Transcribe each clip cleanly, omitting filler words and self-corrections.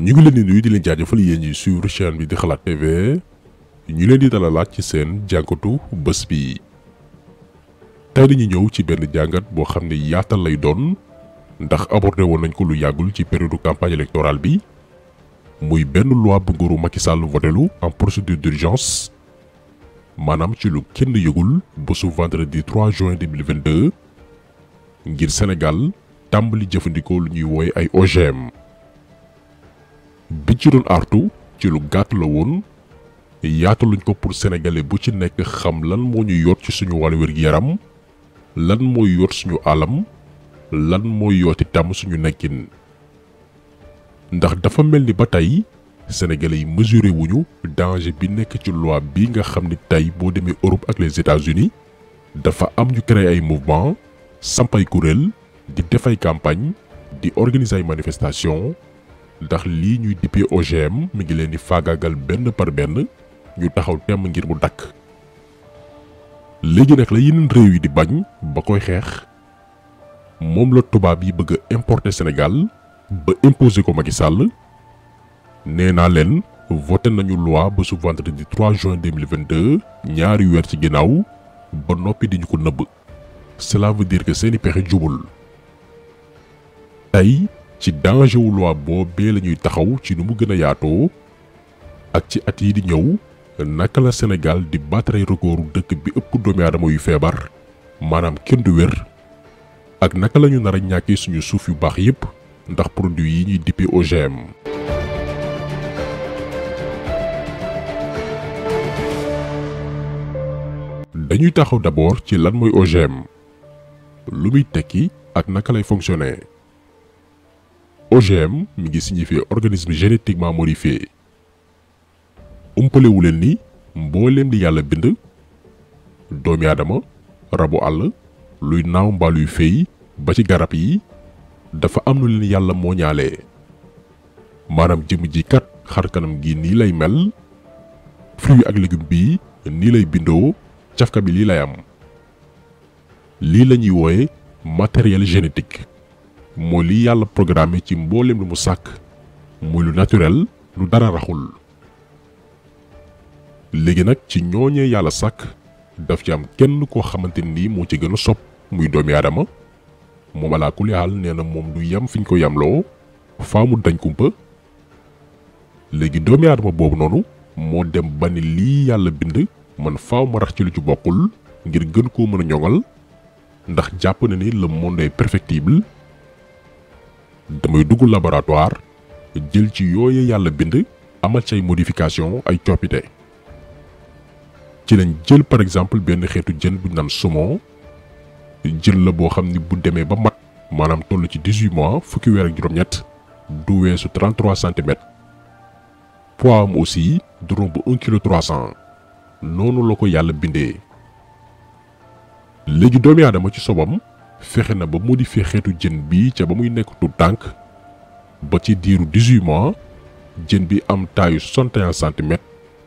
ñu ngi leen di nuyu di leen jaajëfal yéen ñi suivre chaîne bi di Xalaat TV ñu leen di dalalaat ci seen jàngatu bés bi. tey dañuy ñëw ci benn jàngat boo xam ne yaatal lay doon ndax abordé woon nañ ko lu yàggul ci période campagne électorale bi muy benn loi bu nguuru Macky Sall votelu en procédure d'urgence maanaam ci lu kenn yëgul bésu vendredi 3 juin 2022 ngir Sénégal tàmbali jëfandikoo lu ñuy wooye ay OGM. bi ci doon artu ci lu gàtt la woon yaataluñ ko pour sénégalais bu ci nekk xam lan moo ñu yoot ci suñu wàllu wér-gi-yaram lan mooy yoot suñu alam lan mooy yooti tàmm suñu nekkin ndax dafa mel ni ba tey sénégalais yi mesuré wuñu danger bi nekk ci loi bi nga xam ni tey boo demee Europe ak les États-Unis dafa am ñu créé ay mouvement samp ay kuréel di def ay campagne di organiser ay manifestation ndax lii ñuy dippee OGM mi ngi leen di faagaagal benn par benn ñu taxaw temm ngir mu dakk léegi nag la yeneen réew yi di bañ ba koy xeex moom la tubaab yi bëgg a importer Sénégal ba imposer ko Macky Sall nee naa leen voté nañu loi ba su vendredi 3 juin 2022 ñaari weer ci ginnaaw ba noppi di ñu ko nëbb cela veut dire que seeni pexe jubul tey ci danger wu loi boobee la ñuy taxaw ci nu mu gën a yaatoo ak ci at yi di ñëw naka la Sénégal di battre recordu dëkk bi ëpp doomi aadama yu feebar maanaam kenn du wér ak naka la ñu nar a ñàkkee suñu suuf yu baax yépp ndax produit yi ñuy dippee OGM. dañuy taxaw d'abord ci lan mooy OGM lu muy tekki ak naka lay fonctionner. OGM mi ngi signifier organisme génétiquement modifié umpalewu leen ni mbooleem li yàlla bind doomi aadama rabu àll luy naaw mbaa luy féey ba ci garab yi dafa am nu leen yàlla moo ñaalee maanaam jëm ji kat xar kanam gi nii lay mel fruit ak légume bi nii lay bindoo cafka bi lii lay am lii la ñuy wooye matériel génétique mooy li yàlla programmé ci mbooleem lu mu sàkk muy lu naturel lu dara raxul léegi nag ci ñooñee yàlla sàkk daf ci am kenn koo xamante ni moo ci gën a sopp muy doomi aadama moom alaa kulli haal nee na moom du yem fi ñu ko yemloo faa mu dañ kumpa léegi doomi aadama boobu noonu moo dem ba ni lii yàlla bind man faaw ma rax ci lu ci bokkul ngir gën koo mën a ñoŋal ndax jàpp na ni le monde est perfectible damay dugg laboratoire jël ci yooye yàlla bind amal ci ay modification ay coppite ci lañ jël par exemple benn xeetu jën bu ñu naan saumon jën la boo xam ni bu demee ba mat maanaam toll ci 18 mois fukki weer ak juróom-ñett du weesu 33 centimètres poids am aussi du romb 1 kilo 300 noonu la ko yàlla bindee léegi doomi aadama ci sobam fexe na ba modifier xeetu jën bi ca ba muy nekk tu tànk ba ci diiru 18 mois jën bi am taayu 61 centimètres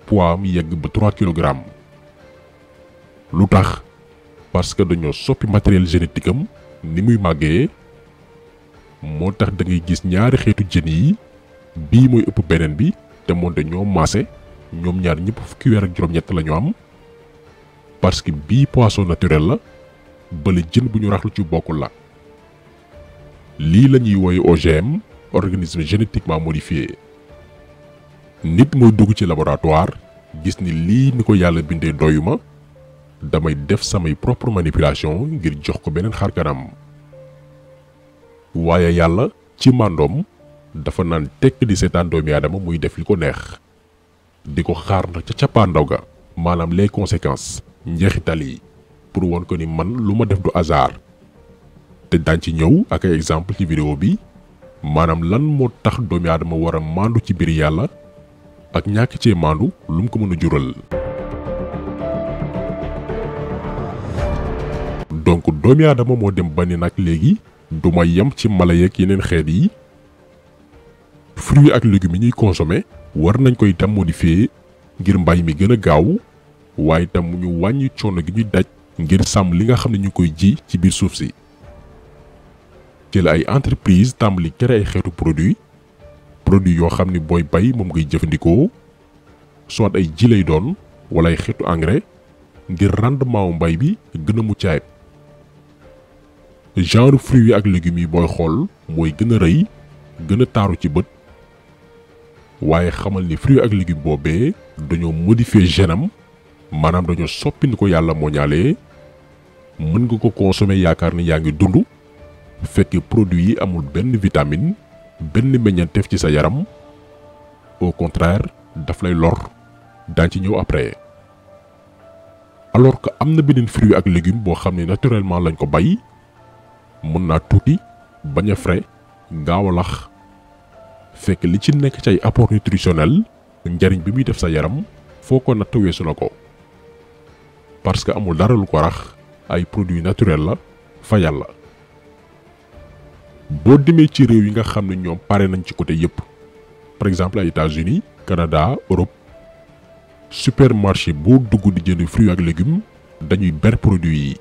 poids am yegg ba 3 kilogrammes lu tax parce que dañoo soppi matériel génétique am ni muy màggee moo tax da ngay gis ñaari xeetu jën yi bii mooy ëpp beneen bi te moonte ñoo maase ñoom ñaar ñëpp fukki weer ak juróom-ñett la ñu am parce que bii poisson naturel la bale jën bu ñu raxlu ci bokkul la lii la ñuy wooye OGM organisme génétiquement modifié nit mooy dugg ci laboratoire gis ni lii ni ko yàlla bindee doyuma damay def samay propre manipulation ngir jox ko beneen xarkanam waaye yàlla ci màndoom dafa naan tekk di seetaan doomi aadama muy def li ko neex di ko xaar na ca cappaandaw ga maanaam les conséquences njeexital yi pour won ko ni man lu ma def du hasard te daañ ci ñëw ak ay exemple ci vidéo bi maanaam lan moo tax doomi aadama war a maandu ci biir yàlla ak ñàkk cee maandu lu mu ko mën a jural. donc doomi aadama moo dem ba ni nag léegi du ma yem ci mala yeeg yeneen xeet yi fruits ak légumes yi ñuy consommer war nañ koy tam modifier ngir mbay mi gën a gaaw waaye tam mu ñu wàññi coono gi ñuy daj ngir sàmm li nga xam ne ñu koy ji ci biir suuf si. ci la ay entreprise tàmbali créer ay xeetu produit produit yoo xam ni booy bay moom ngay jëfandikoo soit ay ji lay doon wala ay xeetu engrais ngir rendement wu mbay bi gën a mucc ayib. genre fruits yi ak légumes yi booy xool mooy gën a rëy gën a taaru ci bët waaye xamal ni fruits ak légumes boobee dañoo modifier genam maanaam dañoo soppi ni ko yàlla moo ñaalee mën nga ko consommer yaakaar ni yaa ngi dund fekk produit yi amul benn vitamine benn meññeenteef ci sa yaram au contraire daf lay lor daañ ci ñëw après. alors que am na beneen fruit ak légume boo xam ne naturellement lañ ko bay mën naa tuuti bañ a frais gaaw a lax fekk li ci nekk ci ay apport nutritionnel njariñ bi muy def sa yaram foo ko natt weesu na ko parce que amul dara lu ko rax ay produits naturels la fa yàlla. boo demee ci réew yi nga xam ne ñoom pare nañ ci côté yépp par exemple ay États-Unis Canada Europe supermarché boo dugg di jënd fruits ak légumes dañuy ber produits yi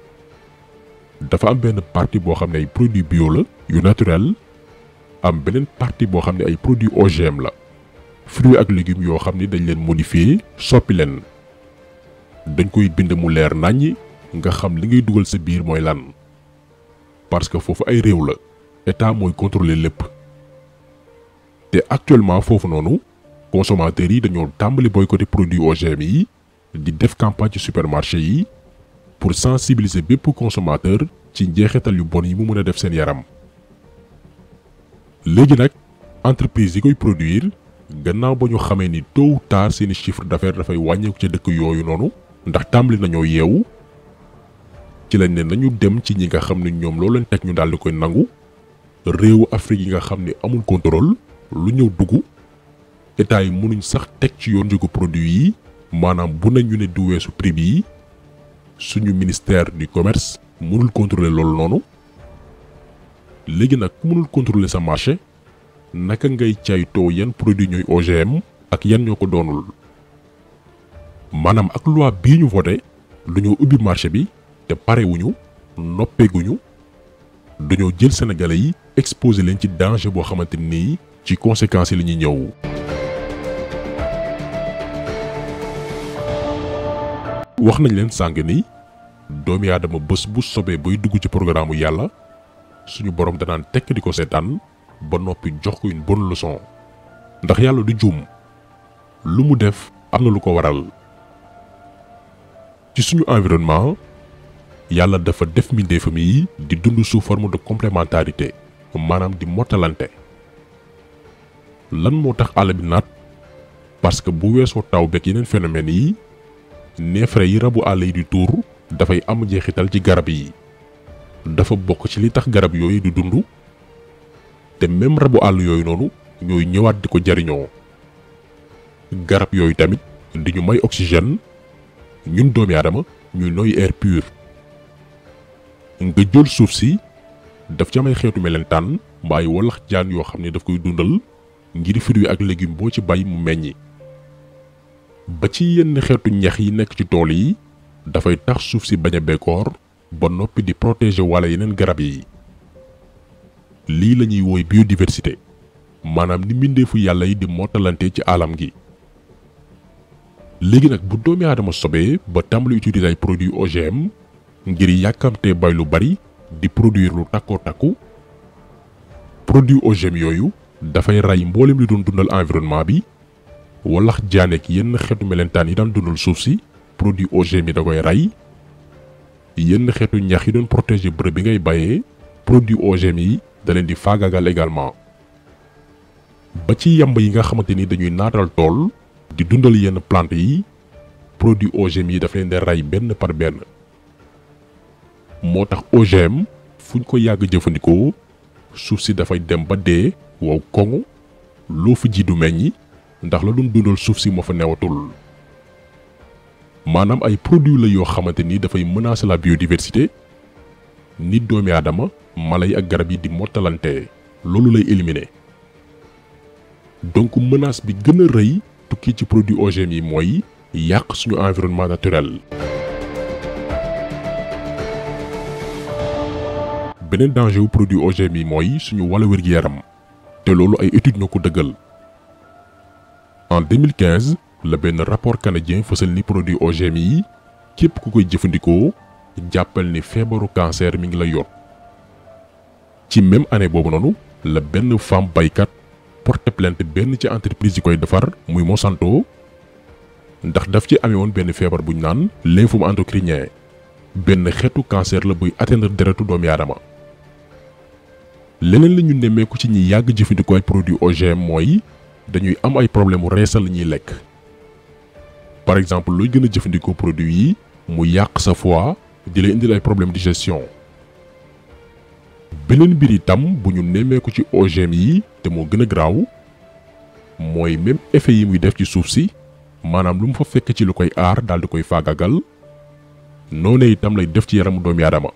dafa am benn partie boo xam ne ay produits bio la yu naturel am beneen partie boo xam ne ay produits OGM la fruits ak légumes yoo xam ne dañ leen modifier soppi leen dañ koy bind mu leer naññi nga xam li ngay dugal sa biir mooy lan parce que foofu ay réew la état mooy contrôler lépp te actuellement foofu noonu consommateurs yi dañoo tàmbali boycotter produits OGM yi di def campagne ci supermarché yi pour sensibiliser bépp consommateur ci njeexital yu bon yi mu mën a def seen yaram. léegi nag entreprise yi koy produire gannaaw ba ñu xamee ni tôt ou tard seeni chiffre d'affaires dafay wàññeeku ca dëkk yooyu noonu ndax tàmbali nañoo yeewu ci lañ ne nañu dem ci ñi nga xam ne ñoom loolu leen teg ñu daal di koy nangu réewu Afrique yi nga xam ne amul contrôle lu ñëw dugg état yi mënuñ sax teg ci yoon njëgu produit yi maanaam bu nañu ne du weesu prix bi suñu ministère du commerce mënul contrôler loolu noonu. léegi nag ku mënul contrôler sa marché naka ngay caytoo yan produit ñooy OGM ak yan ñoo ko doonul maanaam ak loi bii ñu voté dañoo ubbi marché bi te parewuñu noppeeguñu dañoo jël sénégalais yi exposé leen ci danger boo xamante ni ci conséquences yi la ñuy ñëw. wax nañ leen sàng ni doomi aadama bés bu sobee bay dugg ci programme yàlla suñu borom danaan tekk di ko seetaan ba noppi jox ko une bonne leçon ndax yàlla du juum lu mu def am na lu ko waral. ci suñu environnement yàlla dafa def mbindeefam yi di dund sous forme de complémentarité maanaam di mottalante. lan moo tax àll bi naat parce que bu weesoo taw beeg yeneen phénomènes yi neefere yi rabu àll yi di tuur dafay am jeexital ci garab yi dafa bokk ci li tax garab yooyu di dund te même rabu àll yooyu noonu ñooy ñëwaat di ko jariñoo garab yooyu tamit di ñu may oxygène ñun doomi aadama ñuy noy air pur. nga jël suuf si daf ci am ay xeetu melentaan mbaa ay walax jaan yoo xam ne daf koy dundal ngir fruits ak légumes boo ci bay mu meññi ba ci yenn xeetu ñax yi nekk ci tool yi dafay tax suuf si bañ a bekkoor ba noppi di protéger wala yeneen garab yi. lii la ñuy wooy biodiversité maanaam ni mbindeefu yàlla yi di mottalante ci alam gi. léegi nag bu doomi aadama sobee ba tàmbali utiliser ay produits OGM ngir yàkkamtee bay lu bari di produire lu takkoo takku produits OGM yooyu dafay rey mboolem li doon dundal environnement bi walax jaaneek yenn xeetu melentaan yi daan dundal suuf si produit OGM yi da koy rey yenn xeetu ñax yi doon protéger bërëb bi ngay bayee produit OGM yi da leen di faagaagal également ba ci yamb yi nga xamante ni dañuy naatal tool di dundal yenn plante yi produit OGM yi daf leen di rey benn par benn. moo tax OGM fuñ ko yàgg jëfandikoo suuf si dafay dem ba dee wow koŋu loo fi ji du meññi ndax la doon dundal suuf si moo fa newatul. maanaam ay produits la yoo xamante ni dafay menacer la biodiversité nit doomi aadama mala yi ak garab yi di mottalante loolu lay éliminer. donc menace bi gën a rëy tukki ci produit OGM yi mooy yàq suñu environnement naturel. beneen danger wu produit OGM yi mooy suñu wàllu wér-gi-yaram te loolu ay études ñoo ko dëggal En 2015 la benn rapport canadien fësal ni produit OGM yi képp ku koy jëfandikoo jàppal ni feebaru cancer mi ngi la yot. ci même année boobu noonu la benn femme baykat porté plainte benn ci entreprise yi koy defar muy Monsanto ndax daf ci amee woon benn feebar buñ naan lymphome endocrinien benn xeetu cancer la buy atteindre deretu doomi aadama. leneen la ñu nemmeeku ci ñi yàgg jëfandikoo ay produits OGM mooy dañuy am ay problème mu reesal la ñuy lekk. par exemple looy gën a jëfandikoo produit yi mu yàq sa foie di la indil ay problème de digestion. beneen mbir itam bu ñu nemmeeku ci OGM yi te moo gën a garaaw mooy même effet yi muy def ci suuf si maanaam lu mu fa fekk ci lu koy aar daal di koy faagagal noonu itam lay def ci yaramu doomi aadama.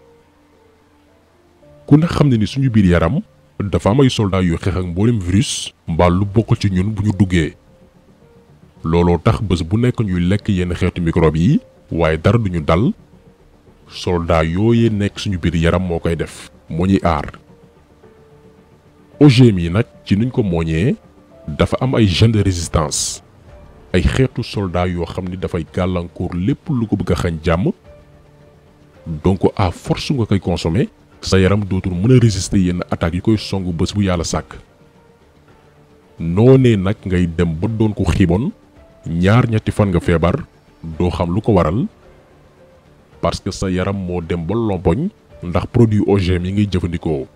ku ne xam ne ni suñu biir yaram dafa am ay soldats yu xeex ak mboolem virus mbaa lu bokkul ci ñun bu ñu duggee. looloo tax bés bu nekk ñuy lekk yenn xeetu microbe yi waaye dara duñu dal soldats yooyee nekk suñu biir yaram moo koy def moo ñuy aar. OGM yi nag ci nuñ ko mooñee dafa am ay gènes de résistance ay xeetu soldats yoo xam ni dafay gàllankoor lépp lu ko bëgg a xañ jàmm donc à force nga koy consommer sa yaram dootul mën a résister yenn attaques yi koy songu bés bu yàlla sàkk. noonee nag ngay dem ba doon ko xiibon ñaar-ñetti fan nga feebar doo xam lu ko waral parce que sa yaram moo dem ba lompoñ ndax produit OGM yi ngay jëfandikoo.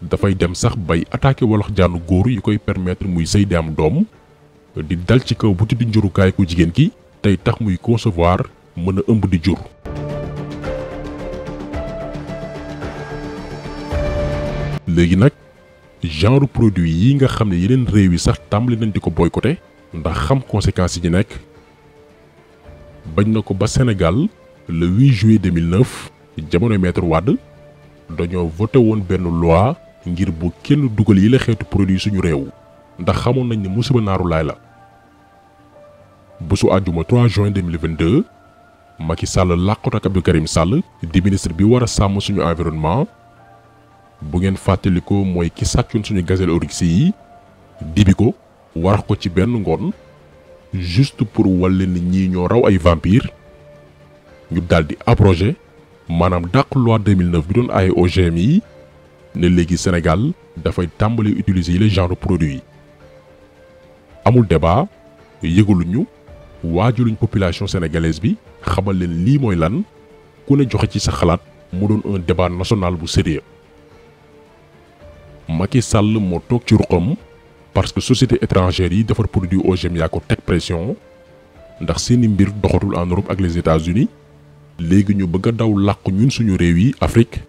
dafay dem sax bay attaqué wolox jaanu góor yi koy permettre muy sëy di am doom di dal ci kaw buti di njurukaay ku jigéen ki tey tax muy concevoir mën a ëmb di jur. léegi nag genre produit yi nga xam ne yeneen réew yi sax tàmbali nañ di ko boycotté ndax xam conséquences yi ci nekk bañ na ko ba Sénégal le 8 juillet 2009 jamono Maître Wade dañoo voté woon benn loi ngir bu kenn dugal yi la xeetu produit suñu réew ndax xamoon nañ ne musiba naaru laay la. bésu àjjuma 3 juin 2022 Macky Sall làqut ak Abdou Karim Sall di ministre bi war a sàmm suñu environnement. bu ngeen fàttalikoo mooy ki sàccoon suñu gazelle oryx yi dibi ko warax ko ci benn ngoon juste pour wàlle ni ñii ñoo raw ay vampire ñu daldi abrogé maanaam dàq loi 2009 bi doon aaye OGM yi ne léegi Sénégal dafay tàmbali utiliser yi les genre produits yi. amul débat yëgaluñu waajaluñ population sénégalaise bi xamal leen lii mooy lan ku ne joxe ci sa xalaat mu doon un débat national bu sérieux. Macky Sall moo toog ci ruqam parce que société étrangère yi defar produit OGM yaa ko teg pression ndax seeni mbir doxatul en Europe ak les États-Unis léegi ñu bëgg a daw làqu ñun suñu réew yi Afrique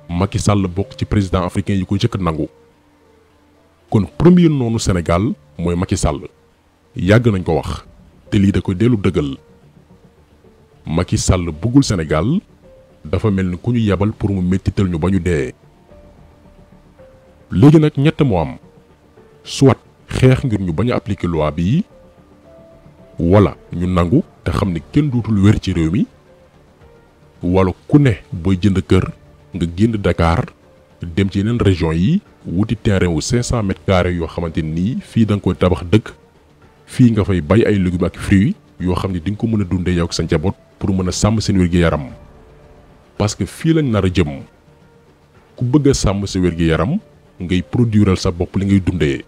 Macky Sall bokk ci président africain yi ko jëkk nangu. kon premier noonu Sénégal mooy Macky Sall yàgg nañ ko wax te lii da koy dellu dëggal. Macky Sall bëggul Sénégal dafa mel ni ku ñu yebal pour mu mettital ñu ba ñu dee. léegi nag ñett moo am soit xeex ngir ñu bañ a appliquer loi bi wala ñu nangu te xam ne kenn dootul wér ci réew mi wala ku ne booy jënd kër nga génn Dakar dem ci yeneen région yi wuti terrain wu 500 mètres carrés yoo xamante nii fii da nga koy tabax dëkk fii nga fay bay ay légumes ak fruits yoo xam ne di nga ko mën a dundee yow ak sa njaboot pour mën a sàmm seen wér-gi-yaram parce que fii lañ nar a jëm ku bëgg a sàmm sa wér-gi-yaram ngay produiral sa bopp li ngay dundee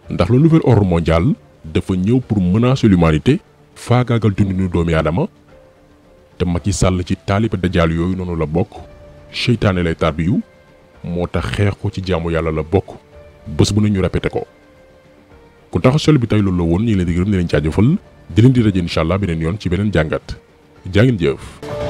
ndax le nouvel ordre mondial dafa ñëw pour menacer l'humanité faagaagal dundinu doomi aadama te Macky Sall ci taalibe dajaal yooyu noonu la bokk seytaane lay tarbiyu moo tax xeex ko ci jaamu yàlla la bokk bés bu ne ñu répété ko. ku tax sol bi tey loolu la woon ñu ngi leen di gërëm di leen jaajëfal di leen di rajo incha allah beneen yoon ci beneen jàngat jaa ngeen jëf.